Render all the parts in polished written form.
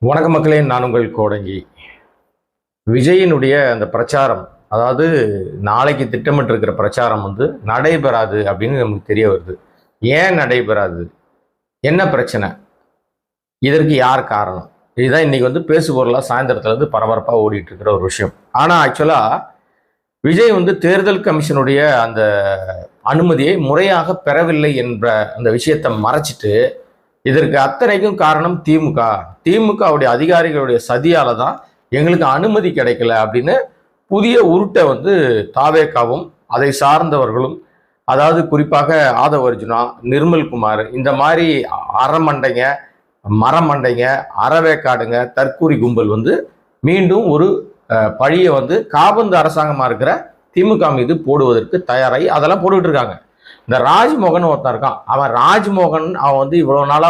வணக்க மக்களே, நான் உங்கள் கோடங்கி. விஜயினுடைய அந்த பிரச்சாரம், அதாவது நாளைக்கு திட்டமிட்டிருக்கிற பிரச்சாரம் நடைபெறாது அப்படின்னு நமக்கு தெரிய வருது. ஏன் நடைபெறாது? என்ன பிரச்சனை? இதற்கு யார் காரணம்? இதுதான் இன்னைக்கு பேசுபொருளாக சாயந்தரத்துல பரபரப்பாக ஓடிட்டு இருக்கிற ஒரு விஷயம். ஆனால் ஆக்சுவலாக விஜய் தேர்தல் கமிஷனுடைய அந்த அனுமதியை முறையாக பெறவில்லை என்ற அந்த விஷயத்தை மறைச்சிட்டு, இதற்கு அத்தனைக்கும் காரணம் திமுகவுடைய அதிகாரிகளுடைய சதியால தான் எங்களுக்கு அனுமதி கிடைக்கல அப்படின்னு புதிய உருட்டை தாவேகாவும் அதை சார்ந்தவர்களும், அதாவது குறிப்பாக ஆதவ அர்ஜுனா, நிர்மல்குமார், இந்த மாதிரி அறமண்டைங்க, மரமண்டைங்க, அறவேக்காடுங்க, தற்கூரி கும்பல் மீண்டும் ஒரு பழியை காபந்து அரசாங்கமா இருக்கிற திமுக மீது போடுவதற்கு தயாராகி அதெல்லாம் போட்டுக்கிட்டு இருக்காங்க. இந்த ராஜ்மோகன் ஒருத்தன் இருக்கான். அவன் ராஜ்மோகன் இவ்வளவு நாளா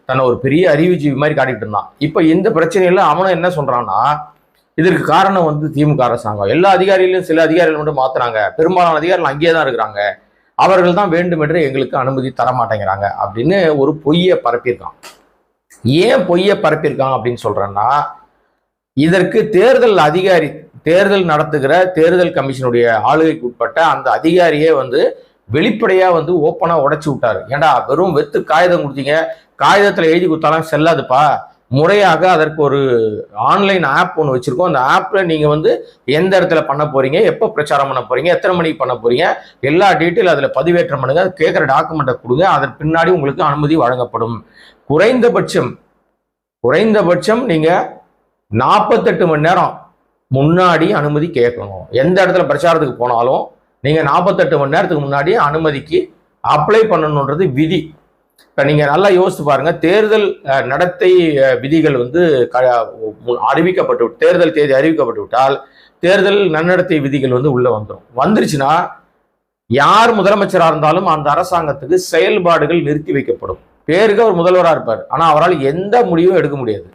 தன்னை ஒரு பெரிய அறிவுஜீவி மாதிரி காட்டிட்டு இருந்தான். இப்ப இந்த பிரச்சனையில அவனும் என்ன சொல்றான்னா, இதற்கு காரணம் திமுக அரசாங்கம். எல்லா அதிகாரிகளையும் சில அதிகாரிகள் மாத்துறாங்க, பெரும்பாலான அதிகாரிகள் அங்கேயே தான் இருக்கிறாங்க, அவர்கள் தான் வேண்டுமென்று எங்களுக்கு அனுமதி தர மாட்டேங்கிறாங்க அப்படின்னு ஒரு பொய்யை பரப்பியிருக்கான். ஏன் பொய்யை பரப்பியிருக்கான் அப்படின்னு சொல்றேன்னா, இதற்கு தேர்தல் நடத்துகிற தேர்தல் கமிஷனுடைய ஆளுகைக்கு உட்பட்ட அந்த அதிகாரியே வெளிப்படையா ஓப்பனா உடைச்சு விட்டாரு. ஏண்டா, வெறும் வெத்து காகிதம் கொடுத்தீங்க, காகிதத்துல எழுதி கொடுத்தாலும் செல்லாதுப்பா, முறையாக அதற்கு ஒரு ஆன்லைன் ஆப் ஒன்று வச்சிருக்கோம். அந்த ஆப்ல நீங்க எந்த இடத்துல பண்ண போறீங்க, எப்போ பிரச்சாரம் பண்ண போறீங்க, எத்தனை மணிக்கு பண்ண போறீங்க, எல்லா டீட்டெயில் அதுல பதிவேற்றம் பண்ணுங்க, கேட்குற டாக்குமெண்ட்டை கொடுங்க, அதன் பின்னாடி உங்களுக்கு அனுமதி வழங்கப்படும். குறைந்தபட்சம் நீங்க 48 மணி நேரம் முன்னாடி அனுமதி கேட்கணும். எந்த இடத்துல பிரச்சாரத்துக்கு போனாலும் நீங்க 48 மணி நேரத்துக்கு முன்னாடி அனுமதிக்கு அப்ளை பண்ணணுன்றது விதி. இப்ப நீங்க நல்லா யோசிச்சு பாருங்க, தேர்தல் நடத்தை விதிகள் தேர்தல் தேதி அறிவிக்கப்பட்டு விட்டால் தேர்தல் நன்னடத்தை விதிகள் உள்ள வந்துருச்சுன்னா யார் முதலமைச்சராக இருந்தாலும் அந்த அரசாங்கத்துக்கு செயல்பாடுகள் நிறுத்தி வைக்கப்படும். பேருக்கு அவர் முதல்வராக இருப்பார், ஆனா அவரால் எந்த முடிவும் எடுக்க முடியாது.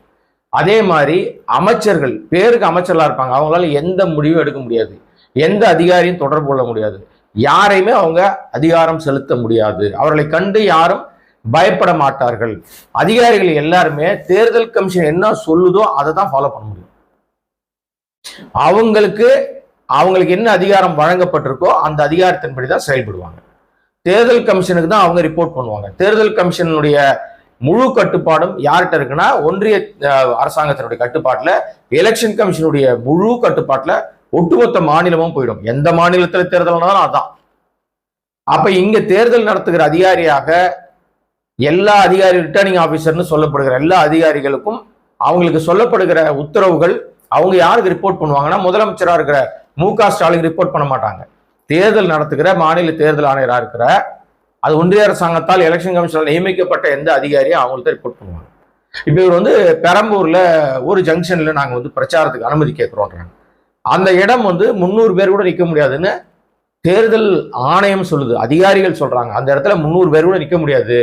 அதே மாதிரி அமைச்சர்கள் பேருக்கு அமைச்சர்களா இருப்பாங்க, அவங்களால எந்த முடிவும் எடுக்க முடியாது, எந்த அதிகாரியும் தொடர்பு கொள்ள முடியாது, யாரையுமே அவங்க அதிகாரம் செலுத்த முடியாது, அவர்களை கண்டு யாரும் பயப்பட மாட்டார்கள். அதிகாரிகள் எல்லாருமே தேர்தல் கமிஷன் என்ன சொல்லுதோ அதை தான் ஃபாலோ பண்ண முடியும். அவங்களுக்கு என்ன அதிகாரம் வழங்கப்பட்டிருக்கோ அந்த அதிகாரத்தின்படி தான் செயல்படுவாங்க. தேர்தல் கமிஷனுக்கு தான் அவங்க ரிப்போர்ட் பண்ணுவாங்க. தேர்தல் கமிஷனுடைய முழு கட்டுப்பாடும் யார்கிட்ட இருக்குன்னா, ஒன்றிய அரசாங்கத்தினுடைய கட்டுப்பாட்டுல, எலெக்ஷன் கமிஷனுடைய முழு கட்டுப்பாட்டுல ஒட்டுமொத்த மாநிலமும் போயிடும். எந்த மாநிலத்தில் தேர்தல்னாலும் அதான். அப்ப இங்க தேர்தல் நடத்துகிற அதிகாரியாக எல்லா ரிட்டர்னிங் ஆபீசர்னு சொல்லப்படுகிற எல்லா அதிகாரிகளுக்கும் அவங்களுக்கு சொல்லப்படுகிற உத்தரவுகள் அவங்க யாருக்கு ரிப்போர்ட் பண்ணுவாங்கன்னா, முதலமைச்சராக இருக்கிற மு.க. ஸ்டாலின் ரிப்போர்ட் பண்ண மாட்டாங்க. தேர்தல் நடத்துகிற மாநில தேர்தல் ஆணையராக இருக்கிற, அது ஒன்றிய அரசாங்கத்தால் எலெக்ஷன் கமிஷனில் நியமிக்கப்பட்ட எந்த அதிகாரியும் அவங்கள்ட்ட ரிப்போர்ட் பண்ணுவாங்க. இப்போ இவர் பெரம்பூர்ல ஒரு ஜங்ஷன்ல நாங்க பிரச்சாரத்துக்கு அனுமதி கேட்கிறோன்றாங்க. அந்த இடம் 300 பேர் கூட நிற்க முடியாதுன்னு தேர்தல் ஆணையம் சொல்லுது, அதிகாரிகள் சொல்றாங்க. அந்த இடத்துல 300 பேர் கூட நிற்க முடியாது,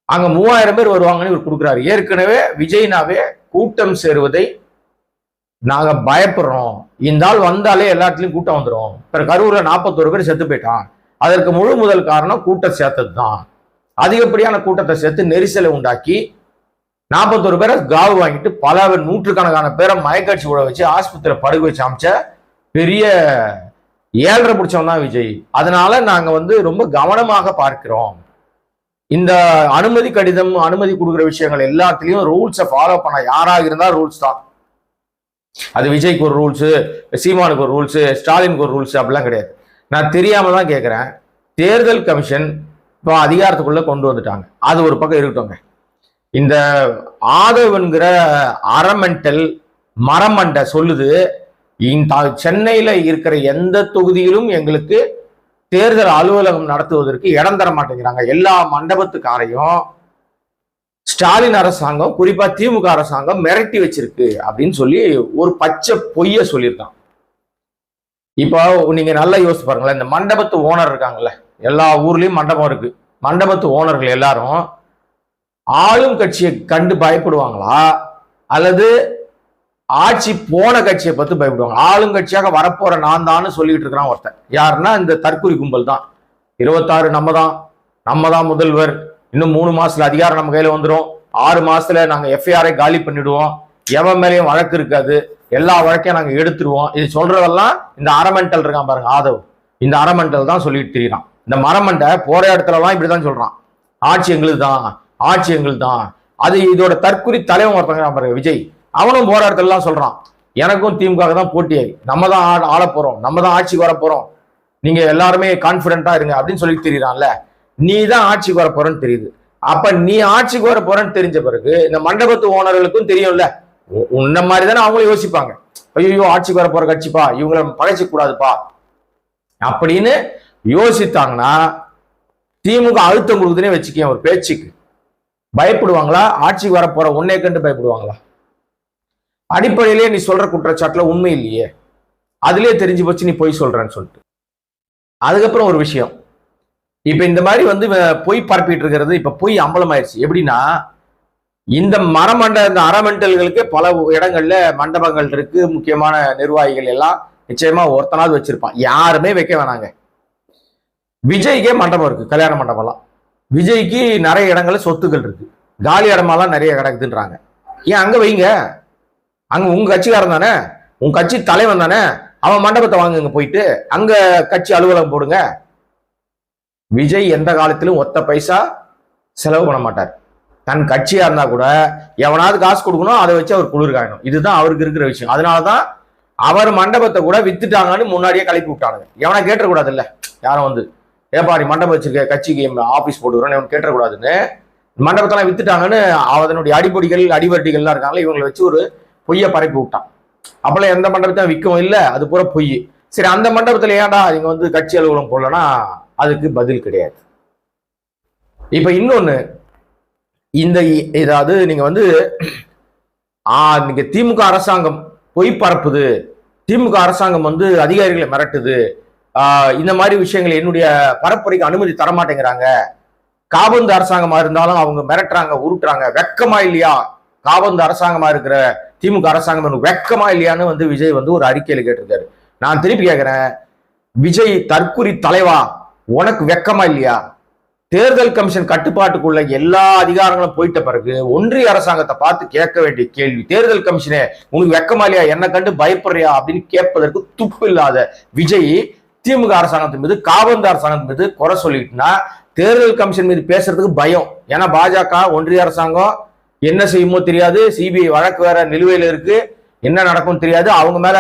அங்க 3000 பேர் வருவாங்கன்னு இவர் கொடுக்குறாரு. ஏற்கனவே விஜய்னாவே கூட்டம் சேருவதை நாங்க பயப்படுறோம், இந்த ஆள் வந்தாலே எல்லாத்துலயும் கூட்டம் வந்துடும். கரூர்ல 41 பேர் செத்து போயிட்டான், அதற்கு முதல் காரணம் கூட்டம் சேர்த்தது தான். அதிகப்படியான கூட்டத்தை சேர்த்து நெரிசலை உண்டாக்கி 41 பேரை காவு வாங்கிட்டு பல நூற்றுக்கணக்கான பேரை மயக்காட்சி விட வச்சு ஆஸ்பத்திரியில படுக வச்சு அமைச்ச பெரிய ஏழரை பிடிச்சவன் தான் விஜய். அதனால நாங்க ரொம்ப கவனமாக பார்க்கிறோம். இந்த அனுமதி கடிதம், அனுமதி கொடுக்குற விஷயங்கள் எல்லாத்துலயும் ரூல்ஸை ஃபாலோ பண்ண யாராக இருந்தா ரூல்ஸ் தான். அது விஜய்க்கு ஒரு ரூல்ஸு, சீமானுக்கு ஒரு ரூல்ஸு, ஸ்டாலினுக்கு ஒரு ரூல்ஸ் அப்படிலாம் கிடையாது. நான் தெரியாம தான் கேட்கிறேன். தேர்தல் கமிஷன் இப்போ அதிகாரத்துக்குள்ள கொண்டு வந்துட்டாங்க, அது ஒரு பக்கம் இருக்கட்டும். இந்த ஆதவன்கிற அறமெண்டல் மரமண்டை சொல்லுது, சென்னையில இருக்கிற எந்த தொகுதியிலும் எங்களுக்கு தேர்தல் அலுவலகம் நடத்துவதற்கு இடம் தர மாட்டேங்கிறாங்க. எல்லா மண்டபத்துக்காரையும் ஸ்டாலின் அரசாங்கம், குறிப்பா திமுக அரசாங்கம் மிரட்டி வச்சிருக்கு அப்படின்னு சொல்லி ஒரு பச்சை பொய்ய சொல்லியிருக்கான். இப்போ நீங்க நல்லா யோசிச்சு பாருங்களேன், இந்த மண்டபத்து ஓனர் இருக்காங்கல்ல, எல்லா ஊர்லயும் மண்டபம் இருக்கு, மண்டபத்து ஓனர்கள் எல்லாரும் ஆளும் கட்சியை கண்டு பயப்படுவாங்களா, அல்லது ஆட்சி போன கட்சியை பத்தி பயப்படுவாங்க? ஆளுங்கட்சியாக வரப்போற நான் தான் சொல்லிட்டு இருக்கிறான் ஒருத்தன். யாருன்னா இந்த தற்கொலை கும்பல் தான். 26 நம்ம தான் முதல்வர், இன்னும் 3 மாசத்துல அதிகாரம் நம்ம கையில வந்துடும், 6 மாசத்துல நாங்க எஃப்ஐஆரை காலி பண்ணிடுவோம், எவன் மேலேயும் வழக்கு இருக்காது, எல்லா வழக்கையும் நாங்க எடுத்துருவோம். இது சொல்றதெல்லாம் இந்த அரமெண்டல் இருக்கான் பாருங்க ஆதவ், இந்த அரமெண்டல் தான் சொல்லிட்டு திரியிறான். இந்த மரமண்டை போற இடத்துல எல்லாம் இப்படிதான் சொல்றான், ஆட்சி எங்களுக்கு தான், ஆட்சி எங்களுக்கு தான். அது இதோட தற்குறி தலைவன் ஒருத்தங்க பாருங்க விஜய், அவனும் போற இடத்துல எல்லாம் சொல்றான், எனக்கும் திமுக தான் போட்டி, நம்ம தான் ஆள போறோம், நம்ம தான் ஆட்சிக்கு வர போறோம், நீங்க எல்லாருமே கான்பிடென்டா இருங்க அப்படின்னு சொல்லி தெரியுறான்ல. நீ தான் ஆட்சிக்கு வர போறன்னு தெரியுது. அப்ப நீ ஆட்சிக்கு வர போறன்னு தெரிஞ்ச பிறகு இந்த மண்டபத்து ஓனர்களுக்கும் தெரியும்ல, உன்ன மாதிரி தானே அவங்களும் யோசிப்பாங்க, ஐயோ ஆட்சிக்கு வர போற கட்சிப்பா, இவங்களை பகைச்சு கூடாதுப்பா அப்படின்னு யோசித்தாங்கன்னா திமுக அழுத்தம் கொடுக்குதுன்னே வச்சுக்கேன். ஒரு பேச்சுக்கு பயப்படுவாங்களா? ஆட்சிக்கு வர போற உன்னை கண்டு பயப்படுவாங்களா? அடிப்படையிலேயே நீ சொல்ற குற்றச்சாட்டுல உண்மை இல்லையே, அதுலயே தெரிஞ்சு போச்சு நீ பொய் சொல்றன்னு சொல்லிட்டு. அதுக்கப்புறம் ஒரு விஷயம், இப்ப இந்த மாதிரி வந்து பொய் பரப்பிட்டு இருக்கிறது இப்ப பொய் அம்பலமாயிருச்சு. எப்படின்னா, இந்த இந்த அரமெண்டல்களுக்கு பல இடங்கள்ல மண்டபங்கள் இருக்கு, முக்கியமான நிர்வாகிகள் எல்லாம் நிச்சயமா ஒருத்தனாவது வச்சிருப்பான், யாருமே வைக்க வேணாங்க. விஜய்க்கே மண்டபம் இருக்கு, கல்யாண மண்டபம்லாம். விஜய்க்கு நிறைய இடங்கள்ல சொத்துக்கள் இருக்கு, காலி இடமெல்லாம் நிறைய கிடக்குதுன்றாங்க. ஏன் அங்க வைங்க, அங்க உங்க கட்சிக்காரன் தானே, உங்க கட்சி தலைவன் தானே, அவன் மண்டபத்தை வாங்குங்க, போயிட்டு அங்க கட்சி அலுவலகம் போடுங்க. விஜய் எந்த காலத்திலும் ஒத்த பைசா செலவு பண்ண மாட்டார். தன் கட்சியா இருந்தா கூட எவனாவது காசு கொடுக்கணும், அதை வச்சு அவர் குளிர் காயணும். இதுதான் அவருக்கு இருக்கிற விஷயம். அதனாலதான் அவர் மண்டபத்தை கூட வித்துட்டாங்கன்னு முன்னாடியே கலப்பி விட்டானுங்க. எவனா கேட்டக்கூடாது இல்ல, யாரும் வந்து ஏப்பாரி மண்டபம் வச்சிருக்க கட்சிக்கு ஆபீஸ் போட்டுக்கிறோன்னு கேட்டக்கூடாதுன்னு மண்டபத்தெல்லாம் வித்துட்டாங்கன்னு அதனுடைய அடிப்பொடிகள் அடிவட்டிகள்லாம் இருக்காங்களே, இவங்களை வச்சு ஒரு பொய்யை பரப்பி விட்டான். அப்பெல்லாம் எந்த மண்டபத்தை விற்கவும் இல்லை, அது பூரா பொய். சரி, அந்த மண்டபத்துல ஏன்டா நீங்க வந்து கட்சி அலுவலகம் போடலன்னா அதுக்கு பதில் கிடையாது. இப்ப இன்னொன்னு, இந்த ஏதாவது நீங்க வந்து நீங்க திமுக அரசாங்கம் பொய் பரப்புது, திமுக அரசாங்கம் வந்து அதிகாரிகளை மிரட்டுது, இந்த மாதிரி விஷயங்கள் என்னுடைய பரப்புரைக்கு அனுமதி தரமாட்டேங்கிறாங்க, காபந்து அரசாங்கமா இருந்தாலும் அவங்க மிரட்டுறாங்க உருட்டுறாங்க, வெக்கமா இல்லையா காபந்து அரசாங்கமா இருக்கிற திமுக அரசாங்கம் வெக்கமா இல்லையான்னு வந்து விஜய் வந்து ஒரு அறிக்கையில கேட்டிருக்காரு. நான் திருப்பி கேட்கிறேன், விஜய் தற்குறி தலைவா, உனக்கு வெக்கமா இல்லையா? தேர்தல் கமிஷன் கட்டுப்பாட்டுக்குள்ள எல்லா அதிகாரங்களும் போயிட்ட பிறகு ஒன்றிய அரசாங்கத்தை பார்த்து கேட்க வேண்டிய கேள்வி, தேர்தல் கமிஷனே உனக்கு வெக்கமா இல்லையா, என்ன கண்டு பயப்படுறியா அப்படின்னு கேட்பதற்கு துப்பு இல்லாத விஜய் திமுக அரசாங்கத்தின் மீது காபந்து அரசாங்கத்தின் மீது குறை சொல்லிட்டுனா தேர்தல் கமிஷன் மீது பேசுறதுக்கு பயம். ஏன்னா பாஜக ஒன்றிய அரசாங்கம் என்ன செய்யுமோ தெரியாது, சிபிஐ வழக்கு வேற நிலுவையில இருக்கு, என்ன நடக்கும் தெரியாது, அவங்க மேல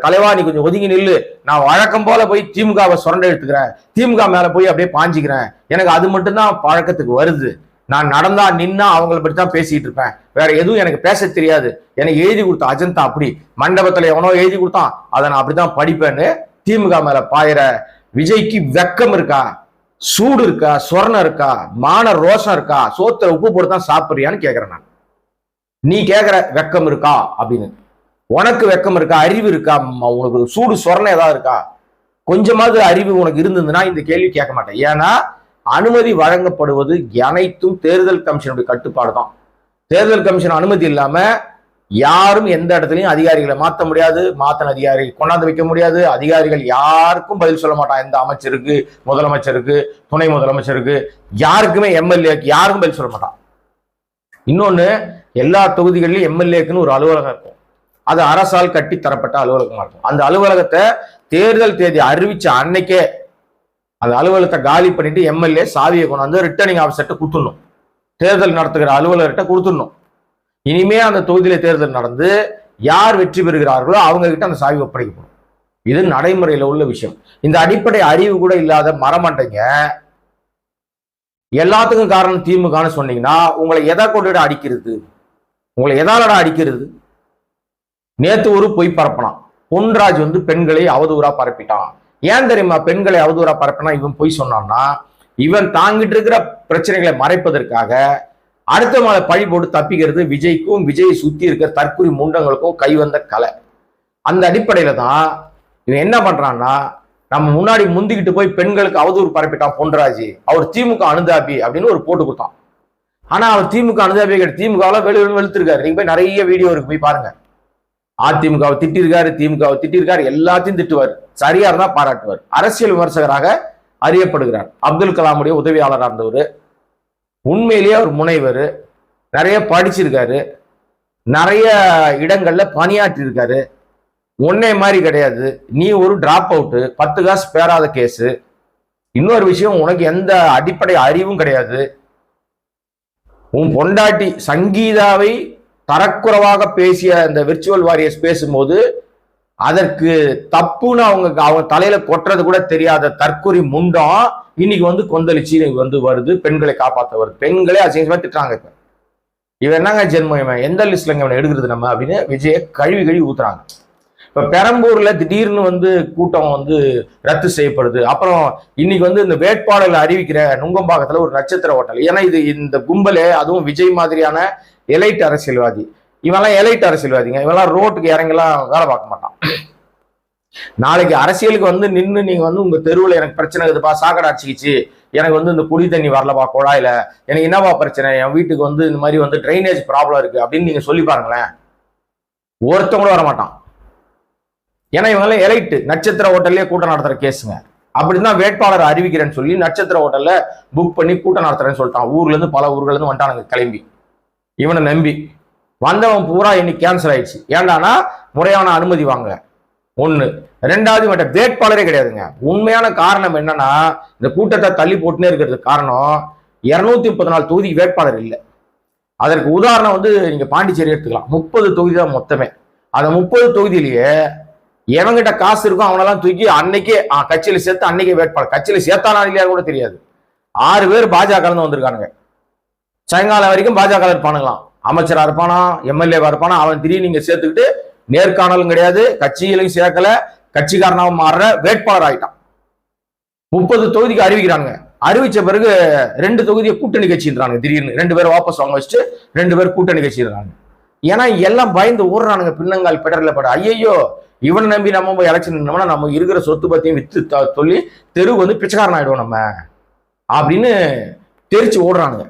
தலைவா நீ கொஞ்சம் ஒதுங்கி நில்லு, நான் வழக்கம் போல போய் திமுகவை சுரண்ட எடுத்துக்கிறேன், திமுக மேல போய் அப்படியே பாஞ்சிக்கிறேன், எனக்கு அது மட்டும்தான் பழக்கத்துக்கு வருது, நான் நடந்தா நின்னா அவங்களை பற்றி தான் பேசிட்டு இருப்பேன், வேற எதுவும் எனக்கு பேச தெரியாது, எனக்கு எழுதி கொடுத்த அஜந்தா அப்படி, மண்டபத்துல எவனோ எழுதி கொடுத்தான் அதை நான் அப்படிதான் படிப்பேன்னு திமுக மேல பாயிற விஜய்க்கு வெக்கம் இருக்கா, சூடு இருக்கா, சொர்ணம் இருக்கா, மான ரோஷம் இருக்கா, சோத்துல உப்பு போட்டு தான் சாப்பிடுறியான்னு கேட்கிறேன் நான். நீ கேட்கிற வெக்கம் இருக்கா அப்படின்னு, உனக்கு வெக்கம் இருக்கா, அறிவு இருக்கா, உனக்கு சூடு சொரணை ஏதாவது இருக்கா, கொஞ்சமாவது அறிவு உனக்கு இருந்ததுன்னா இந்த கேள்வி கேட்க மாட்டேன். ஏன்னா அனுமதி வழங்கப்படுவது அனைத்தும் தேர்தல் கமிஷனுடைய கட்டுப்பாடு தான். தேர்தல் கமிஷன் அனுமதி இல்லாம யாரும் எந்த இடத்துலையும் அதிகாரிகளை மாற்ற முடியாது, மாத்தின அதிகாரி கொண்டாந்து வைக்க முடியாது, அதிகாரிகள் யாருக்கும் பதில் சொல்ல மாட்டான், எந்த அமைச்சருக்கு, முதலமைச்சருக்கு, துணை முதலமைச்சருக்கு, யாருக்குமே எம்எல்ஏக்கு யாருக்கும் பதில் சொல்ல மாட்டான். இன்னொன்னு, எல்லா தொகுதிகளிலும் எம்எல்ஏக்குன்னு ஒரு அலுவலகம் இருக்கும், அது அரசால் கட்டி தரப்பட்ட அலுவலகமா இருக்கும். அந்த அலுவலகத்தை தேர்தல் தேதி அறிவிச்ச அன்னைக்கே அந்த அலுவலகத்தை காலி பண்ணிட்டு எம்எல்ஏ சாவியை கொண்டாந்து ரிட்டர்னிங் ஆஃபீஸர்கிட்ட கொடுத்துடணும், தேர்தல் நடத்துகிற அலுவலர்கிட்ட கொடுத்துடணும். இனிமே அந்த தொகுதியில தேர்தல் நடந்து யார் வெற்றி பெறுகிறார்களோ அவங்க கிட்ட அந்த சாவி ஒப்படைக்கப்படும். இது நடைமுறையில உள்ள விஷயம். இந்த அடிப்படை அறிவு கூட இல்லாத மரமண்டைங்க எல்லாத்துக்கும் காரணம் திமுகன்னு சொன்னீங்கன்னா உங்களை எதை கொண்டு அடிக்கிறது, உங்களை எதாலடா அடிக்கிறது? நேத்து ஒரு பொய் பரப்பினான், பொன்ராஜ் வந்து பெண்களை அவதூறா பரப்பிட்டான். ஏன் தெரியுமா பெண்களை அவதூறா பரப்பினா இவன் பொய் சொன்னான்னா, இவன் தாங்கிட்டு இருக்கிற பிரச்சனைகளை மறைப்பதற்காக அடுத்த மேல பழி போட்டு தப்பிக்கிறது விஜய்க்கும் விஜய் சுத்தி இருக்கிற தற்குறி முண்டங்களுக்கும் கைவந்த கலை. அந்த அடிப்படையில தான் இவன் என்ன பண்றான்னா, நம்ம முன்னாடி முந்திக்கிட்டு போய் பெண்களுக்கு அவதூறு பரப்பிட்டான் பொன்ராஜ், அவர் திமுக அனுதாபி அப்படின்னு ஒரு போட்டு கொடுத்தான். ஆனா அவர் திமுக அனுதாபி கிடையாது, திமுகவில் வெளுத்திருக்காரு. நீங்க போய் நிறைய வீடியோ இருக்கு, போய் பாருங்க. அதிமுகவை திட்டிருக்காரு, திமுகவை திட்டிருக்காரு, எல்லாத்தையும் திட்டுவார், சரியா இருந்தா பாராட்டுவார், அரசியல் விமர்சகராக அறியப்படுகிறார். அப்துல் கலாமுடைய உதவியாளராக இருந்தவர், உண்மையிலேயே அவர் முனைவர், நிறைய படிச்சிருக்காரு, நிறைய இடங்கள்ல பணியாற்றி இருக்காரு. ஒன்னே மாதிரி கிடையாது, நீ ஒரு டிராப் அவுட்டு, 10 காசு பேராத கேஸு. இன்னொரு விஷயம், உனக்கு எந்த அடிப்படை அறிவும் கிடையாது. உன் பொண்டாட்டி சங்கீதாவை தரக்குறைவாக பேசிய இந்த விர்ச்சுவல் வாரியர்ஸ் பேசும்போது அதற்கு தப்புன்னு அவங்க தலையில கொட்டுறது கூட தெரியாத தற்கொலை முண்டம் இன்னைக்கு வந்து கொந்தளிச்சு வந்து வருது, பெண்களை காப்பாற்ற வருது. பெண்களே அசிங்கமா திட்டுறாங்க. இப்ப இவன் என்னங்க ஜென்மம், இவன் எந்த லிஸ்ட்ல இவனை எடுக்கிறது நம்ம அப்படின்னு விஜய கழுவி ஊத்துறாங்க. இப்ப பெரம்பூர்ல திடீர்னு வந்து கூட்டம் வந்து ரத்து செய்யப்படுது. அப்புறம் இன்னைக்கு வந்து இந்த வேட்பாளர்களை அறிவிக்கிற நுங்கம்பாக்கத்துல ஒரு நட்சத்திர ஹோட்டல். ஏன்னா இது இந்த கும்பலே, அதுவும் விஜய் மாதிரியான எலைட் அரசியல்வாதி, இவெல்லாம் எலைட் அரசியல்வாதிங்க, இவெல்லாம் ரோட்டுக்கு இறங்கெல்லாம் வேலை பார்க்க மாட்டான். நாளைக்கு அரசியலுக்கு வந்து நின்று நீங்க வந்து உங்க தெருவில் எனக்கு பிரச்சனை இருக்குதுப்பா, சாக்கடை அடிச்சிக்கிச்சு, எனக்கு வந்து இந்த குடி தண்ணி வரலப்பா குழாயில, எனக்கு என்னவா பிரச்சனை, என் வீட்டுக்கு வந்து இந்த மாதிரி வந்து ட்ரைனேஜ் ப்ராப்ளம் இருக்கு அப்படின்னு நீங்க சொல்லி பாருங்களேன், ஒருத்தவங்க கூட வர மாட்டான். ஏன்னா இவங்க எலைட்டு நட்சத்திர ஹோட்டல்லே கூட்டம் நடத்துற கேஸுங்க. அப்படிதான் வேட்பாளர் அறிவிக்கிறேன்னு சொல்லி நட்சத்திர ஹோட்டல்ல புக் பண்ணி கூட்டம் நடத்துறேன்னு சொல்லிட்டான். ஊர்ல இருந்து பல ஊர்ல இருந்து வந்துட்டானுங்க கிளம்பி. இவனை நம்பி வந்தவன் பூரா இன்னைக்கு கேன்சல் ஆயிடுச்சு. ஏண்டானா முறையான அனுமதி வாங்க ஒண்ணு. ரெண்டாவது மற்ற வேட்பாளரே கிடையாதுங்க. உண்மையான காரணம் என்னன்னா, இந்த கூட்டத்தை தள்ளி போட்டுனே இருக்கிறதுக்கு காரணம் 234 தொகுதிக்கு வேட்பாளர் இல்லை. அதற்கு உதாரணம் வந்து நீங்க பாண்டிச்சேரி எடுத்துக்கலாம். 30 தொகுதி தான் மொத்தமே. அந்த 30 தொகுதியிலேயே எவங்கிட்ட காசு இருக்கும் அவனெல்லாம் தூக்கி அன்னைக்கே கட்சியில சேர்த்து அன்னைக்கே வேட்பாளர், கட்சியில சேர்த்தானா இல்லையா கூட தெரியாது. 6 பேர் பாஜக வந்திருக்கானுங்க. சாயங்காலம் வரைக்கும் பாஜக இருப்பானுங்களாம். அமைச்சரா இருப்பானா, எம்எல்ஏவா இருப்பானா, அவன் திடீர்னு நீங்க சேர்த்துக்கிட்டு நேர்காணலும் கிடையாது, கட்சியிலையும் சேர்க்கல, கட்சிக்காரனாவும் மாறுற வேட்பாளர் ஆயிட்டான். 30 தொகுதிக்கு அறிவிக்கிறாங்க. அறிவிச்ச பிறகு 2 தொகுதியை கூட்டணி கட்சின்றாங்க. திடீர்னு 2 பேர் வாபஸ் வாங்க வச்சுட்டு 2 பேர் கூட்டணி கட்சின்றாங்க. ஏன்னா எல்லாம் பயந்து ஓடுறானுங்க பின்னங்கால் பெடர்ல பட. ஐயோ இவனை நம்பி நம்ம போய் எலெக்ஷன் நின்னோம்னா நம்ம இருக்கிற சொத்து பத்தியும் வித்து சொல்லி தெரு வந்து பிச்சைக்காரன் ஆயிடுவோம் நம்ம அப்படின்னு தெரிச்சு ஓடுறானுங்க.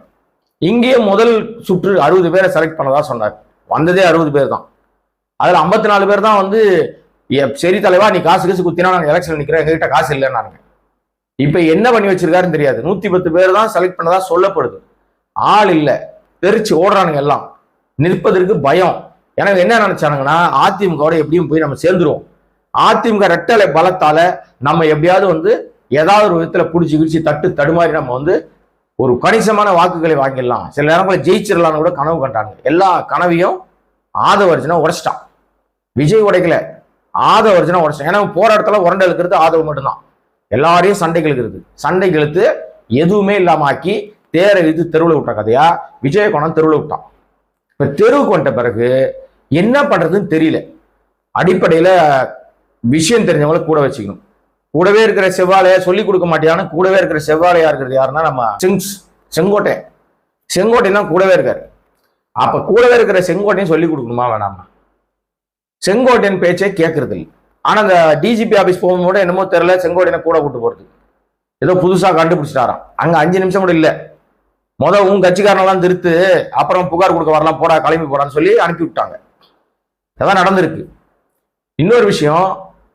இங்கேயே முதல் சுற்று 60 பேரை செலக்ட் பண்ணதா சொன்னார். வந்ததே 60 பேர் தான். அதுல 54 பேர் தான் வந்து சரி தலைவா நீ காசு குத்தினா நாங்க எலெக்ஷன் நிக்கிறோம், எங்ககிட்ட காசு இல்லைன்னாங்க. இப்ப என்ன பண்ணி வச்சிருக்காருன்னு தெரியாது. 110 பேர் தான் செலக்ட் பண்ணதா சொல்லப்படுது. ஆள் இல்ல, தெரிச்சு ஓடுறானுங்க. எல்லாம் நிற்பதற்கு பயம். எனக்கு என்ன நினைச்சானுங்கன்னா, அதிமுக எப்படியும் போய் நம்ம சேர்ந்துருவோம், அதிமுக ரெட்டலை பலத்தால நம்ம எப்படியாவது வந்து ஏதாவது ஒரு விதத்துல பிடிச்சி கிடிச்சு தட்டு தடுமாறி நம்ம வந்து ஒரு கணிசமான வாக்குகளை வாங்கிடலாம், சில நேரங்களில் ஜெயிச்சிடலாம்னு கூட கனவு கண்டாங்க. எல்லா கனவையும் ஆதவர்ஜனா உடைச்சிட்டான். விஜய் உடைக்கல, ஆதவர்ஜனா உடைச்சிட்டான். ஏன்னா போற இடத்துல உரண்டை இருக்கிறது ஆதவ மட்டும்தான். எல்லாரையும் சண்டைக்கு இழுத்து எதுவுமே இல்லாம ஆக்கி தேரை இழுத்து தெருவில் விட்ட கதையா விஜய கோணம் தெருவில் விட்டான். இப்ப தெருவுக்கு வந்துட்ட பிறகு என்ன பண்றதுன்னு தெரியல. அடிப்படையில விஷயம் தெரிஞ்சவங்களை கூட வச்சுக்கணும். கூடவே இருக்கிற செவ்வாழையா சொல்லி கொடுக்க மாட்டியான்னு கூடவே இருக்கிற செவ்வாழையா இருக்கிறது யாருன்னா நம்ம செங்கோட்டை தான் கூடவே இருக்காரு. அப்ப கூடவே இருக்கிற செங்கோட்டையும் சொல்லி கொடுக்கணுமா வேணாமா? செங்கோட்டையின் பேச்சை கேட்கறது இல்லை. ஆனா அந்த டிஜிபி ஆபீஸ் போகும்போது என்னமோ தெரியல, செங்கோட்டையனை கூட கூட்டு போறது ஏதோ புதுசா கண்டுபிடிச்சிட்டாராம். அங்க 5 நிமிஷம் கூட இல்லை. உன் கட்சிக்காரனெல்லாம் திருத்து, அப்புறம் புகார் கொடுக்க வரலாம், போடா கிளம்பி போடான்னு சொல்லி அனுப்பி விட்டாங்க. அதான் நடந்திருக்கு. இன்னொரு விஷயம்,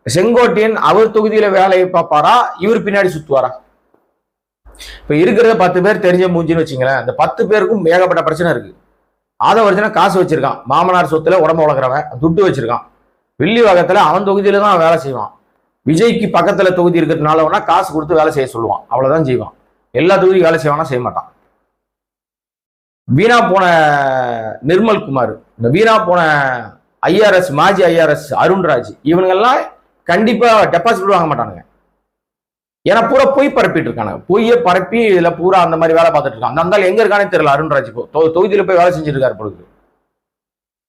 செங்கோட்டையன் அவர் தொகுதியில வேலையை பார்ப்பாரா, இவர் பின்னாடி சுத்துவாரா? இப்ப இருக்கிறத 10 பேர் தெரிஞ்ச மூஞ்சின்னு வச்சுங்களேன். அந்த 10 பேருக்கும் ஏகப்பட்ட பிரச்சனை இருக்கு. ஆதவர்ஜனா காசு வச்சிருக்கான், மாமனார் சொத்துல உடம்பு வளர்க்குறவன், துட்டு வச்சிருக்கான். வில்லிவாக்கத்துல அவன் தொகுதியில தான் வேலை செய்வான். விஜய்க்கு பக்கத்துல தொகுதி இருக்கிறதுனால வேணா காசு கொடுத்து வேலை செய்ய சொல்லுவான், அவ்வளவுதான் செய்வான். எல்லா தொகுதியும் வேலை செய்வானா செய்ய மாட்டான். வீணா போன நிர்மல் குமார், இந்த வீணா போன ஐஆர்எஸ் மாஜி ஐஆர்எஸ் அருண்ராஜ், இவங்கெல்லாம் கண்டிப்பா டெபாசிட் வாங்க மாட்டானுங்க. ஏன்னா பூரா பொய் பரப்பிட்டு இருக்கானுங்க. பொய்யை பரப்பி இதுல பூரா அந்த மாதிரி வேலை பார்த்துட்டு இருக்காங்க. அந்த எங்க இருக்கானே தெரியல. அருண்ராஜ் தொகுதியில போய் வேலை செஞ்சுட்டு இருக்காரு பொழுது.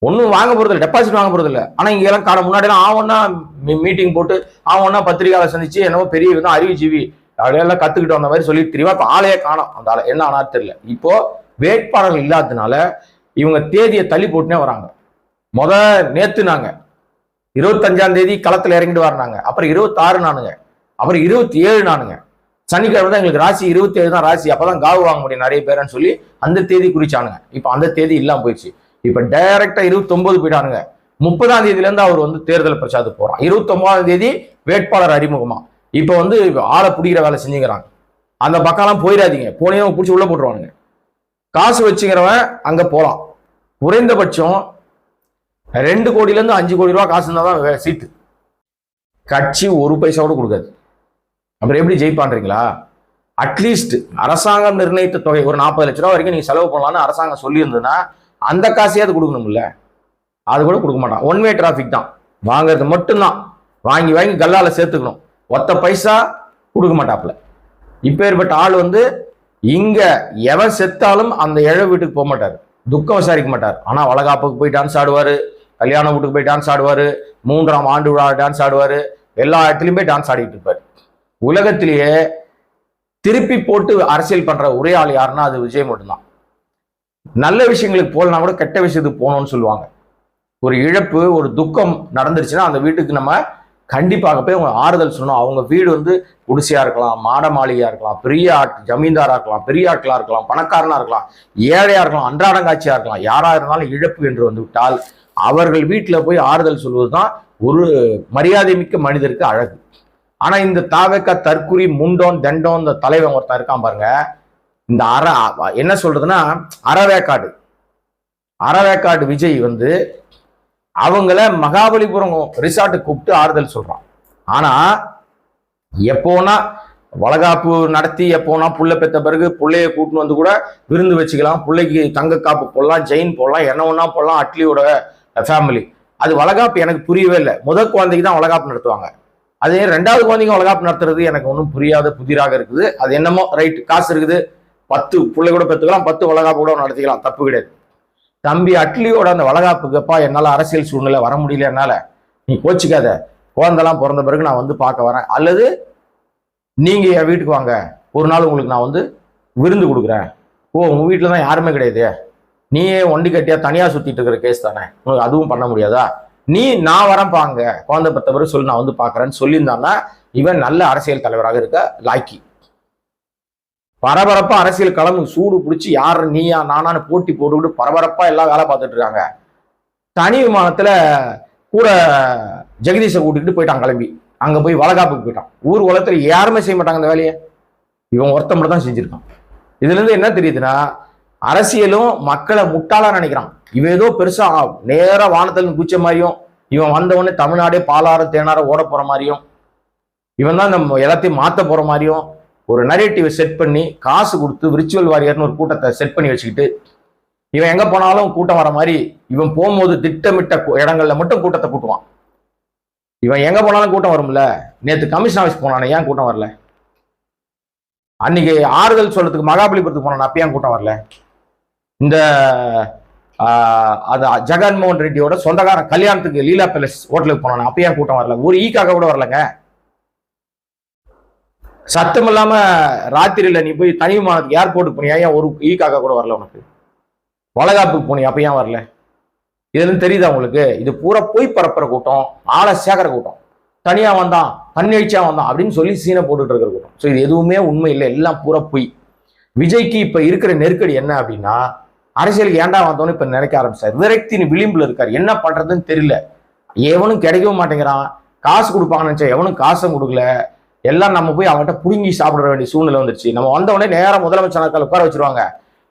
ஒன்னும் வாங்க போறது இல்லை, டெபாசிட் வாங்க போறது இல்லை. ஆனா இங்க எல்லாம் முன்னாடி எல்லாம் ஆவன்னா மீட்டிங் போட்டு ஆவன்னா பத்திரிகையாளர் சந்திச்சு என்னவோ பெரிய அறிவுஜீவி எல்லாம் கத்துக்கிட்டு வந்த மாதிரி சொல்லிட்டு தெரியுமா. இப்ப ஆளையே காணும். அந்த ஆளை என்ன ஆனா தெரியல. இப்போ வேட்பாளர்கள் இல்லாததுனால இவங்க தேதியை தள்ளி போட்டுனே வராங்க. நேத்து நாங்க 25ஆம் தேதி களத்துல இறங்கிட்டு வர்றாங்க. அப்புறம் 26 நானுங்க, அப்புறம் 27 நானுங்க. சனிக்கிழமை தான் எங்களுக்கு ராசி, 27 தான் ராசி. அப்பதான் காவு வாங்க முடியும் நிறைய பேருன்னு சொல்லி அந்த தேதி குறிச்சானுங்க. இப்ப அந்த தேதி இல்லாம போயிடுச்சு. இப்ப டைரக்டா 29 போயிட்டானுங்க. 30ஆம் தேதியில இருந்து அவர் தேர்தல் பிரச்சாரத்துக்கு போறான். 29ஆம் தேதி வேட்பாளர் அறிமுகமா. இப்ப ஆளை பிடிக்கிற வேலை செஞ்சுக்கிறாங்க. அந்த பக்கம்லாம் போயிடாதீங்க, போனே பிடிச்சி உள்ள போட்டுருவானுங்க. காசு வச்சுக்கிறவன் அங்க போலாம். குறைந்தபட்சம் 2 கோடியிலேருந்து 5 கோடி ரூபா காசு இருந்தால் தான் சீட்டு. கட்சி ஒரு பைசா கூட கொடுக்காது. அப்புறம் எப்படி ஜெயிப்பான்றீங்களா? அட்லீஸ்ட் அரசாங்கம் நிர்ணயித்த தொகை ஒரு 40 லட்ச ரூபா வரைக்கும் நீங்க செலவு பண்ணலாம்னு அரசாங்கம் சொல்லியிருந்ததுன்னா அந்த காசையாவது கொடுக்கணும்ல. அது கூட கொடுக்க மாட்டான். ஒன் வே டிராபிக் தான், வாங்குறது மட்டும்தான். வாங்கி வாங்கி கல்லால சேர்த்துக்கணும். ஒத்த பைசா கொடுக்க மாட்டாப்புல. இப்பேற்பட்ட ஆள் இங்க எவன் செத்தாலும் அந்த இழ வீட்டுக்கு போக மாட்டாரு, துக்கம் விசாரிக்க மாட்டார். ஆனா வளகாப்புக்கு போய் டான்ஸ் ஆடுவாரு, கல்யாண வீட்டுக்கு போய் டான்ஸ் ஆடுவாரு, 3ஆம் ஆண்டு விழா டான்ஸ் ஆடுவாரு, எல்லா இடத்துலயும் போய் டான்ஸ் ஆடிட்டு இருப்பாரு. உலகத்திலேயே திருப்பி போட்டு அரசியல் பண்ற ஒரே ஆள் யாருன்னா அது விஜய் மட்டும்தான். நல்ல விஷயங்களுக்கு போகலனா கூட கெட்ட விஷயத்துக்கு போகணும்னு சொல்லுவாங்க. ஒரு இழப்பு, ஒரு துக்கம் நடந்துருச்சுன்னா அந்த வீட்டுக்கு நம்ம கண்டிப்பாக போய் அவங்க ஆறுதல் சொல்லணும். அவங்க வீடு குடிசையா இருக்கலாம், மாட மாளிகையா இருக்கலாம், பெரிய ஜமீன்தாரா இருக்கலாம், பெரிய ஆட்களா இருக்கலாம், பணக்காரனா இருக்கலாம், ஏழையா இருக்கலாம், அன்றாடங்காட்சியா இருக்கலாம், யாரா இருந்தாலும் இழப்பு என்று விட்டால் அவர்கள் வீட்டுல போய் ஆறுதல் சொல்வதுதான் ஒரு மரியாதை மிக்க மனிதருக்கு அழகு. ஆனா இந்த தாவேக்கா தற்குறி முண்டோன் தண்டோன் இந்த தலைவன் ஒருத்தன் இருக்கான் பாருங்க. இந்த என்ன சொல்றதுன்னா அறவேக்காடு விஜய் அவங்கள மகாபலிபுரம் ரிசார்ட்டுக்கு கூப்பிட்டு ஆறுதல் சொல்றான். ஆனா எப்போனா வளகாப்பு நடத்தி, எப்போனா புள்ள பெத்த பிறகு புள்ளைய கூட்டின்னு கூட விருந்து வச்சுக்கலாம், பிள்ளைக்கு தங்க காப்பு போடலாம், ஜெயின் போடலாம், என்ன ஒன்னா போடலாம். அட்லியோட ஃபேமிலி அது வளகாப்பு எனக்கு புரியவே இல்லை. முதல் குழந்தைக்கு தான் வளகாப்பு நடத்துவாங்க. அதே 2வது குழந்தைங்க வளகாப்பு நடத்துறது எனக்கு ஒன்றும் புரியாத புதிராக இருக்குது. அது என்னமோ ரைட், காசு இருக்குது, 10 பிள்ளை கூட பெற்றுக்கலாம், 10 வளகாப்பு கூட நடத்திக்கலாம், தப்பு கிடையாது. தம்பி அட்லியோட அந்த வளகாப்புக்குப்பா என்னால அரசியல் சூழ்நிலை வர முடியல, என்னால நீ கோச்சிக்காத, குழந்தெல்லாம் பிறந்த பிறகு நான் பார்க்க வரேன், அல்லது நீங்க என் வீட்டுக்கு வாங்க, ஒரு நாள் உங்களுக்கு நான் விருந்து கொடுக்குறேன். உங்க வீட்டுல தான் யாருமே கிடையாது, நீயே ஒண்டி கட்டியா தனியா சுத்திட்டு இருக்கிற கேஸ் தானே, உனக்கு அதுவும் பண்ண முடியாதா? நான் வரேன் பாங்க, குழந்தை பெற்ற பிறகு சொல்லி நான் பாக்குறேன்னு சொல்லியிருந்தான்னா இவன் நல்ல அரசியல் தலைவராக இருக்க லாய்க்கி. பரபரப்பா அரசியல் களம் சூடு பிடிச்சி யாரு நீயா நானான்னு போட்டி போட்டுக்கிட்டு பரபரப்பா எல்லாம் வேலை பார்த்துட்டு இருக்காங்க. தனி விமானத்துல கூட ஜெகதீஷை கூட்டிகிட்டு போயிட்டான் கிளம்பி. அங்க போய் வளகாப்புக்கு போயிட்டான். ஊர் உலகத்துல யாருமே செய்ய மாட்டாங்க அந்த வேலையை, இவன் ஒருத்த மட்டும் தான் செஞ்சிருக்கான். இதுல இருந்து என்ன தெரியுதுன்னா, அரசியலும் மக்களை முட்டாளா நினைக்கிறான். இவன் ஏதோ பெருசா நேர வானத்துல குச்ச மாதிரியும், இவன் வந்தவொடனே தமிழ்நாடே பாலாரம் தேனார ஓட போற மாதிரியும், இவன் தான் நம்ம எல்லாத்தையும் மாத்த போற மாதிரியும் ஒரு நரேட்டிவை செட் பண்ணி காசு கொடுத்து விர்ச்சுவல் வாரியர்னு ஒரு கூட்டத்தை செட் பண்ணி வச்சுக்கிட்டு இவன் எங்க போனாலும் கூட்டம் வர மாதிரி, இவன் போகும்போது திட்டமிட்ட இடங்கள்ல மட்டும் கூட்டத்தை கூட்டுவான். இவன் எங்க போனாலும் கூட்டம் வரும்ல. நேற்று கமிஷன் ஆஃபீஸ் போனானே, ஏன் கூட்டம் வரல? அன்னைக்கு ஆறுதல் சொல்றதுக்கு மகாபலிபுரத்துக்கு போனான், அப்ப ஏன் கூட்டம் வரல? இந்த ஜெகன்மோகன் ரெட்டியோட சொந்தக்காரன் கல்யாணத்துக்கு லீலா பேலஸ் ஹோட்டலுக்கு போனான், அப்ப ஏன் கூட்டம் வரல? ஒரு ஈக்காக கூட வரலங்க. சத்தம் இல்லாம ராத்திரியில நீ போய் தனி விமானத்துக்கு ஏர்போர்ட்டுக்கு போனியா, ஏன் ஒரு ஈக்காக கூட வரல? உனக்கு வளகாப்புக்கு போனியா, அப்ப ஏன் வரல? இதுன்னு தெரியுதா உங்களுக்கு? இது பூரா போய் பரப்புற கூட்டம், ஆளை சேகர கூட்டம். தனியா வந்தான், தன்னெழுச்சியா வந்தான் அப்படின்னு சொல்லி சீனை போட்டுட்டு இருக்கிற கூட்டம். ஸோ இது எதுவுமே உண்மை இல்லை, எல்லாம் பூரா போய். விஜய்க்கு இப்ப இருக்கிற நெருக்கடி என்ன அப்படின்னா, அரசியலுக்கு ஏண்டா வந்தோன்னு இப்ப நினைக்க ஆரம்பிச்சார். விரக்தியின் விளிம்புல இருக்காரு, என்ன பண்றதுன்னு தெரியல. எவனும் கிடைக்கவும் மாட்டேங்கிறான். காசு கொடுப்பாங்கன்னு நினைச்சா எவனும் காசும் கொடுக்கல. எல்லாம் நம்ம போய் அவங்ககிட்ட புடுங்கி சாப்பிட வேண்டிய சூழ்நிலை வந்துருச்சு. நம்ம வந்தவொடனே நேரம் முதலமைச்சர் உட்கார வச்சிருவாங்க.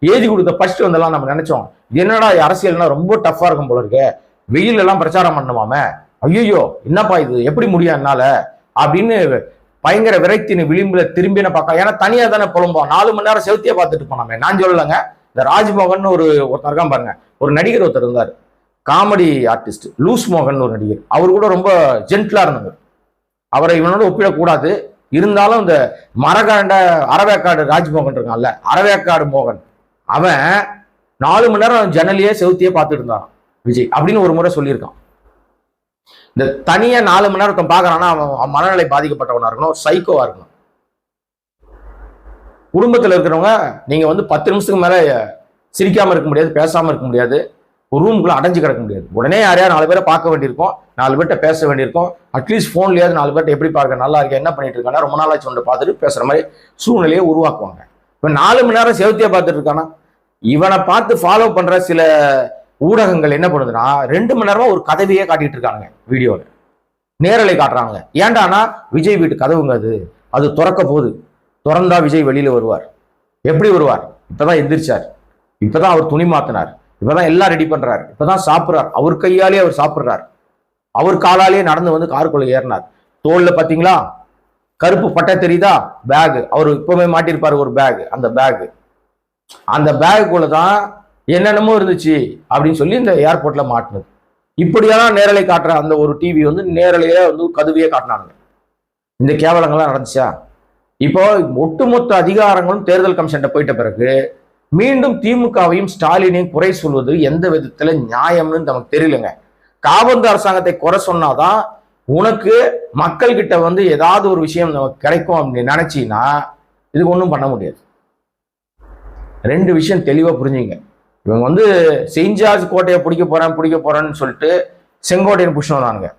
எழுதி கொடுத்த ஃபர்ஸ்ட் வந்தெல்லாம் நம்ம நினைச்சோம், என்னடா அரசியல்னா ரொம்ப டஃபா இருக்கும் போல இருக்கு, வெயில் எல்லாம் பிரச்சாரம் பண்ணுமாமே, ஐயோ என்னப்பா இது எப்படி முடியும் என்னால அப்படின்னு பயங்கர விரக்தியின் விளிம்புல திரும்பின பார்க்க. ஏன்னா தனியா தானே புலம்போம், 4 மணி நேரம் செவத்தியே பார்த்துட்டு போனாமே. நான் சொல்லலைங்க, இந்த ராஜ்மோகன் ஒருத்தர் இருக்கான் பாருங்க, ஒரு நடிகர் ஒருத்தர் இருந்தார், காமெடி ஆர்டிஸ்ட், லூஸ் மோகன் ஒரு நடிகர். அவர் கூட ரொம்ப ஜென்டிலா இருந்தவர். அவரை இவனோட ஒப்பிடக்கூடாது. இருந்தாலும் இந்த மரகாண்ட அறவேக்காடு ராஜ்மோகன் இருக்கான்ல, அறவேக்காடு மோகன், அவன் 4 மணி நேரம் ஜன்னலையே செவுத்தியே பார்த்துட்டு இருந்தான் விஜய் அப்படின்னு ஒரு முறை சொல்லியிருக்கான். இந்த தனியா 4 மணி நேரம் பாக்குறான்னா அவன் மனநிலை பாதிக்கப்பட்டவனா இருக்கணும், சைக்கோவா இருக்கணும். குடும்பத்தில் இருக்கிறவங்க நீங்க 10 நிமிஷத்துக்கு மேல சிரிக்காம இருக்க முடியாது, பேசாம இருக்க முடியாது, ஒரு ரூமுக்குள்ள அடைஞ்சு கிடக்க முடியாது. உடனே யாரையா 4 பேரை பார்க்க வேண்டியிருக்கும், 4 பேர்ட்ட பேச வேண்டியிருக்கும். அட்லீஸ்ட் போன்லயாவது 4 பேர்ட்ட எப்படி பார்க்க, நல்லா இருக்க, என்ன பண்ணிட்டு இருக்கானா, ரொம்ப நாளாச்சு ஒன்று பார்த்துட்டு பேசுற மாதிரி சூழ்நிலையை உருவாக்குவாங்க. இப்ப 4 மணி நேரம் செவத்தியா பார்த்துட்டு இருக்கானா, இவனை பார்த்து ஃபாலோ பண்ற சில ஊடகங்கள் என்ன பண்ணுதுன்னா 2 மணி நேரமா ஒரு கதவையே காட்டிட்டு இருக்காங்க, வீடியோல நேரலை காட்டுறாங்க. ஏண்டானா விஜய் வீட்டு கதவுங்க அது திறக்க போகுது, திறந்தா விஜய் வெளியில வருவார். எப்படி வருவார்? இப்பதான் எந்திரிச்சார், இப்பதான் அவர் துணி மாத்தினார், இப்பதான் எல்லாம் ரெடி பண்றாரு, இப்பதான் சாப்பிட்றாரு, அவர் கையாலே அவர் சாப்பிட்றாரு, அவர் காலாலேயே நடந்து வந்து காருக்குள்ள ஏறினார். தோல்ல பாத்தீங்களா கருப்பு பட்டை தெரியுதா, பேக் அவர் இப்பவுமே மாட்டிருப்பாரு ஒரு பேக், அந்த பேக்குள்ளதான் என்னென்னமோ இருந்துச்சு அப்படின்னு சொல்லி இந்த ஏர்போர்ட்ல மாட்டினது. இப்படியெல்லாம் நேரலை காட்டுற அந்த ஒரு டிவி வந்து நேரலையே வந்து கதுவையே காட்டினாங்க. இந்த கேவலங்கள்லாம் நடந்துச்சா? இப்போ ஒட்டுமொத்த அதிகாரங்களும் தேர்தல் கமிஷன் போயிட்ட பிறகு மீண்டும் திமுகவையும் ஸ்டாலினையும் குறை சொல்வது எந்த விதத்துல நியாயம்னு நமக்கு தெரியலங்க. காபந்து அரசாங்கத்தை குறை சொன்னாதான் உனக்கு மக்கள் கிட்ட வந்து ஏதாவது ஒரு விஷயம் நமக்கு கிடைக்கும் அப்படின்னு நினைச்சீங்கன்னா இதுக்கு ஒன்றும் பண்ண முடியாது. ரெண்டு விஷயம் தெளிவா புரிஞ்சுங்க. இவங்க வந்து செயின்ட் ஜார்ஜ் கோட்டையை பிடிக்க போறேன்னு சொல்லிட்டு செங்கோட்டையன் புஷ் வந்தானுங்க.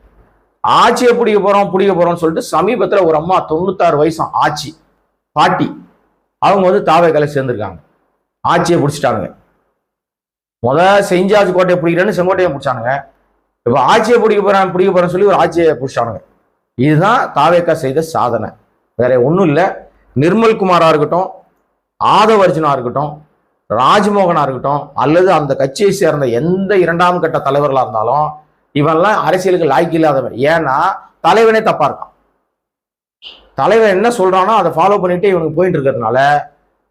ஆட்சியை பிடிக்க போறோம்னு சொல்லிட்டு சமீபத்துல ஒரு அம்மா 96 வயசு ஆட்சி பாட்டி அவங்க வந்து தாவேக்கால சேர்ந்திருக்காங்க, ஆட்சியை பிடிச்சிட்டாங்க. செயின்ட் ஜார்ஜ் கோட்டையை பிடிக்கிறேன்னு செங்கோட்டையை பிடிச்சானுங்க. இப்ப ஆட்சியை பிடிக்க போறேன்னு சொல்லி ஒரு ஆட்சியை பிடிச்சானுங்க. இதுதான் தாவேக்கா செய்த சாதனை, வேற ஒன்றும் இல்லை. நிர்மல் குமாரா இருக்கட்டும், ஆதவ அர்ஜுனா இருக்கட்டும், ராஜ்மோகனா இருக்கட்டும், அல்லது அந்த கட்சியை சேர்ந்த எந்த இரண்டாம் கட்ட தலைவர்களா இருந்தாலும் இவன்லாம் அரசியலுக்கு லாய்க்கு இல்லாதவன். ஏன்னா தலைவனே தப்பா இருக்கான். தலைவன் என்ன சொல்றானோ அதை ஃபாலோ பண்ணிட்டு இவனுக்கு போயிட்டு இருக்கிறதுனால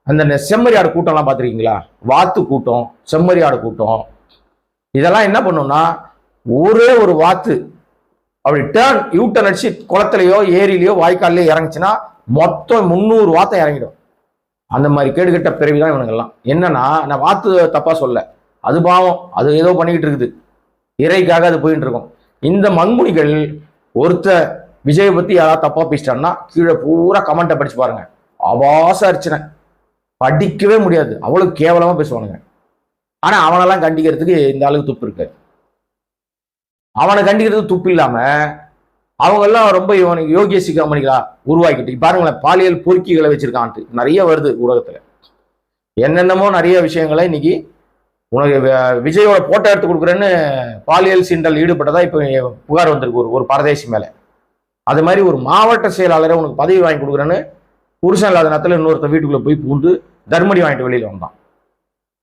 அந்த செம்மறியாடு கூட்டம்லாம் பார்த்துருக்கீங்களா? வாத்து கூட்டம், செம்மறியாடு கூட்டம், இதெல்லாம் என்ன பண்ணும்னா ஒரே ஒரு வாத்து அப்படி யூட்டன் அடிச்சு குளத்துலையோ ஏரியிலையோ வாய்க்காலையோ இறங்குச்சுன்னா மொத்தம் 300 வாத்தம் இறங்கிடும். அந்த மாதிரி கேடுகட்ட பிறவிதான் இவனுங்கெல்லாம். என்னன்னா நான் வாத்து தப்பா சொல்ல, அது பாவம், அது ஏதோ பண்ணிக்கிட்டு இருக்குது, இறைக்காக அது போயிட்டு இருக்கும். இந்த மண்முனிகள் ஒருத்த விஜயை பத்தி யாராவது தப்பா பேசிட்டான்னா கீழே பூரா கமெண்ட்டை படிச்சு பாருங்க, அபாச அரிச்சனை, படிக்கவே முடியாது, அவ்வளவு கேவலமா பேசுவானுங்க. ஆனா அவனெல்லாம் கண்டிக்கிறதுக்கு இந்த ஆளுக்கு துப்பு இருக்கு. அவனை கண்டிக்கிறதுக்கு துப்பு இல்லாம அவங்க எல்லாம் ரொம்ப இவனுக்கு யோகிய சிக்காமணிகளா உருவாக்கிட்டு பாருங்களேன், பாலியல் பொறுக்கிகளை வச்சிருக்கான்ட்டு நிறைய வருது ஊடகத்துல. என்னென்னமோ நிறைய விஷயங்களை இன்னைக்கு உனக்கு விஜயோட போட்டோ எடுத்து கொடுக்குறேன்னு பாலியல் சீண்டல் ஈடுபட்டதா இப்ப புகார் வந்திருக்கு ஒரு பரதேசி மேல. அது மாதிரி ஒரு மாவட்ட செயலாளரை உனக்கு பதவி வாங்கி கொடுக்குறேன்னு புருஷன் இல்லாத நேரத்தில் இன்னொருத்த வீட்டுக்குள்ள போய் பூந்து தர்மடி வாங்கிட்டு வெளியில வந்தான்.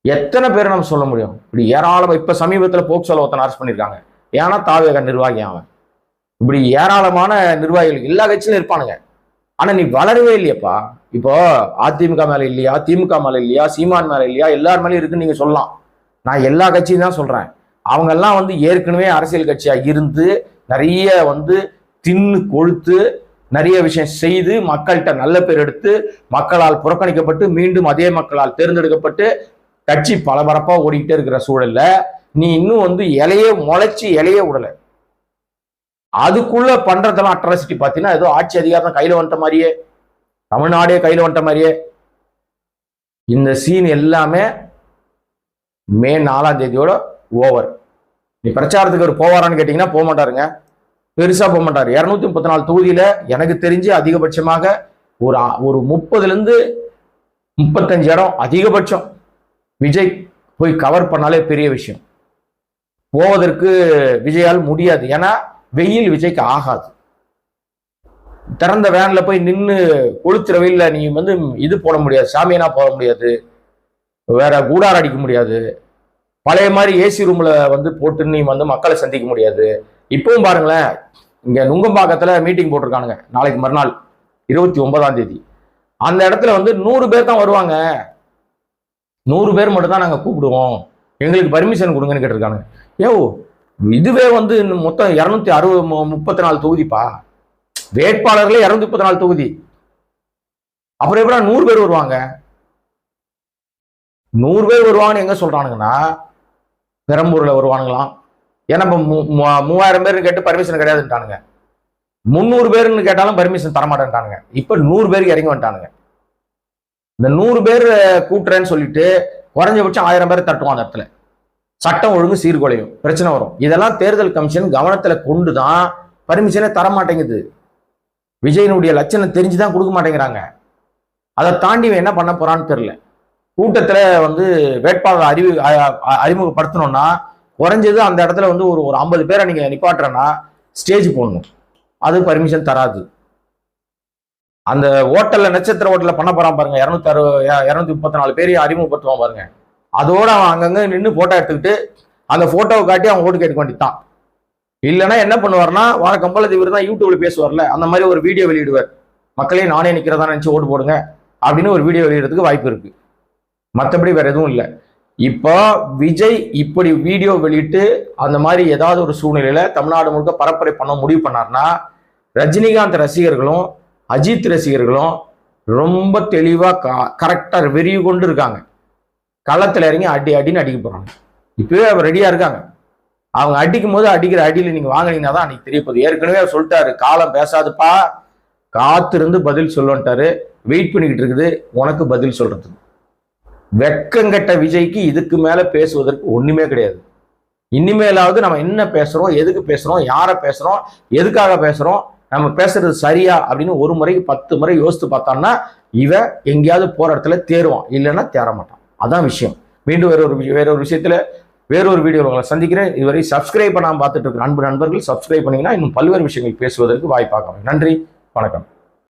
எத்தனை பேரை நம்ம சொல்ல முடியும்? இப்படி ஏராளமா இப்ப சமீபத்தில் போக்சோல ஒருத்தனை அரெஸ்ட் பண்ணியிருக்காங்க. ஏன்னா தாவேக நிர்வாகி அவன். இப்படி ஏராளமான நிர்வாகிகள் எல்லா கட்சியிலும் இருப்பானுங்க. ஆனா நீ வளரவே இல்லையப்பா. இப்போ அதிமுக மேல இல்லையா, திமுக மேல இல்லையா, சீமான் மேல இல்லையா, எல்லார் மேலேயும் இருக்குன்னு நீங்க சொல்லலாம். நான் எல்லா கட்சியும் தான் சொல்றேன். அவங்க எல்லாம் வந்து ஏற்கனவே அரசியல் கட்சியா இருந்து நிறைய வந்து தின்னு கொழுத்து நிறைய விஷயம் செய்து மக்கள்கிட்ட நல்ல பேர் எடுத்து மக்களால் புறக்கணிக்கப்பட்டு மீண்டும் அதே மக்களால் தேர்ந்தெடுக்கப்பட்டு கட்சி பரபரப்பா ஓடிக்கிட்டே இருக்கிற சூழல்ல நீ இன்னும் வந்து முளைச்சி இலைய விடல. அதுக்குள்ள பண்றதெல்லாம் அட்ராசிட்டி பார்த்தீங்கன்னா ஏதோ ஆட்சி அதிகாரம் கையில வந்துட்ட மாதிரியே, தமிழ்நாடே கையில வந்துட்ட மாதிரியே. இந்த சீன் எல்லாமே மே 4ஆம் தேதியோட ஓவர். நீ பிரச்சாரத்துக்கு ஒரு போவாரான்னு கேட்டீங்கன்னா போக மாட்டாருங்க, பெருசா போக மாட்டாரு. 234 தொகுதியில எனக்கு தெரிஞ்சு அதிகபட்சமாக ஒரு 30லேருந்து 35 இடம் அதிகபட்சம் விஜய் போய் கவர் பண்ணாலே பெரிய விஷயம். போவதற்கு விஜயால் முடியாது, ஏன்னா வெயில் விஜய்க்கு ஆகாது. திறந்த வேன்ல போய் நின்று கொளுத்துற வெயில்ல நீ வந்து இது போட முடியாது, சாமியானா போட முடியாது, வேற கூடார அடிக்க முடியாது, பழைய மாதிரி ஏசி ரூம்ல வந்து போட்டு நீ வந்து மக்களை சந்திக்க முடியாது. இப்பவும் பாருங்களேன், இங்க நுங்கம்பாக்கத்துல மீட்டிங் போட்டிருக்கானுங்க நாளைக்கு மறுநாள் 29ஆம் தேதி. அந்த இடத்துல வந்து 100 பேர் தான் வருவாங்க, 100 பேர் மட்டும் தான் நாங்க கூப்பிடுவோம், எங்களுக்கு பர்மிஷன் கொடுங்கன்னு கேட்டிருக்கானுங்க. இதுவே வந்து மொத்தம் 234 தொகுதிப்பா, வேட்பாளர்களே 234 தொகுதி. அப்புறம் எப்படி 100 பேர் வருவாங்க? 100 பேர் வருவாங்கன்னு எங்க சொல்றானுங்கன்னா பெரம்பூர்ல வருவானுங்களாம். ஏன்னா 3000 பேர் கேட்டு பர்மிஷன் கிடையாதுட்டானுங்க. 300 பேருன்னு கேட்டாலும் பர்மிஷன் தரமாட்டேன்ட்டானுங்க. இப்ப 100 பேருக்கு இறங்கி வந்துட்டானுங்க. இந்த 100 பேர் கூட்டுறேன்னு சொல்லிட்டு குறைஞ்சபட்சம் 1000 பேரை தட்டுவான். அந்த இடத்துல சட்டம் ஒழுங்கு சீர்குலையும், பிரச்சனை வரும். இதெல்லாம் தேர்தல் கமிஷன் கவனத்துல கொண்டுதான் பர்மிஷனே தர மாட்டேங்குது. விஜயனுடைய லட்சணம் தெரிஞ்சுதான் கொடுக்க மாட்டேங்கிறாங்க. அதை தாண்டி என்ன பண்ண போறான்னு தெரியல. கூட்டத்துல வந்து வேட்பாளர் அறிமுகப்படுத்தணும்னா குறைஞ்சது அந்த இடத்துல வந்து ஒரு 50 பேரை நீங்க நிப்பாட்டுறேன்னா ஸ்டேஜ் போடணும், அது பர்மிஷன் தராது. அந்த ஹோட்டல்ல நட்சத்திர ஹோட்டல்ல பண்ண போறான் பாருங்க, 234 பேரையும் அறிமுகப்படுத்துவான் பாருங்க, அதோட அவன் அங்கங்க நின்று போட்டோ எடுத்துக்கிட்டு அந்த போட்டோவை காட்டி அவன் ஓட்டு கேட்க வேண்டியதான். இல்லைன்னா என்ன பண்ணுவார்னா, வார கம்பளத்து இவர் தான் யூடியூப்ல பேசுவார்ல, அந்த மாதிரி ஒரு வீடியோ வெளியிடுவார். மக்களே நானே நிக்கிறதா நினைச்சு ஓட்டு போடுங்க அப்படின்னு ஒரு வீடியோ வெளியிடறதுக்கு வாய்ப்பு இருக்கு. மற்றபடி வேற எதுவும் இல்லை. இப்போ விஜய் இப்படி வீடியோ வெளியிட்டு அந்த மாதிரி ஏதாவது ஒரு சூழ்நிலையில தமிழ்நாடு முழுக்க பரப்புரை பண்ண முடிவு பண்ணார்னா, ரஜினிகாந்த் ரசிகர்களும் அஜித் ரசிகர்களும் ரொம்ப தெளிவா கரெக்டா வெறி கொண்டு இருக்காங்க. களத்துல இறங்கி அடின்னு அடிக்க போறாங்க. இப்பவே அவர் ரெடியா இருக்காங்க. அவங்க அடிக்கும் போது அடிக்கிற அடியில நீங்க வாங்கினீங்கன்னா தான் அன்னைக்கு தெரிய போகுது. ஏற்கனவே அவர் சொல்லிட்டாரு, காலம் பேசாதுப்பா, காத்திருந்து பதில் சொல்லுன்ட்டாரு. வெயிட் பண்ணிக்கிட்டு இருக்குது உனக்கு பதில் சொல்றதுக்கு. வெக்கங்கட்ட விஜய்க்கு இதுக்கு மேல பேசுவதற்கு ஒண்ணுமே கிடையாது. இனிமேலாவது நம்ம என்ன பேசுறோம், எதுக்கு பேசுறோம், யாரை பேசுறோம், எதுக்காக பேசுறோம், நம்ம பேசுறது சரியா அப்படின்னு ஒரு முறைக்கு 10 முறை யோசித்து பார்த்தான்னா இவன் எங்கேயாவது போற இடத்துல தேருவான், இல்லைன்னா தேர மாட்டான். அதான் விஷயம். மீண்டும் வேறொரு விஷயத்துல வேறொரு வீடியோ உங்களை சந்திக்கிறேன். இதுவரை சப்ஸ்கிரைப் பண்ணாம பார்த்துட்டு இருக்கிற அன்பு நண்பர்கள் சப்ஸ்கிரைப் பண்ணீங்கன்னா இன்னும் பல்வேறு விஷயங்கள் பேசுவதற்கு வாய்ப்பாக. நன்றி, வணக்கம்.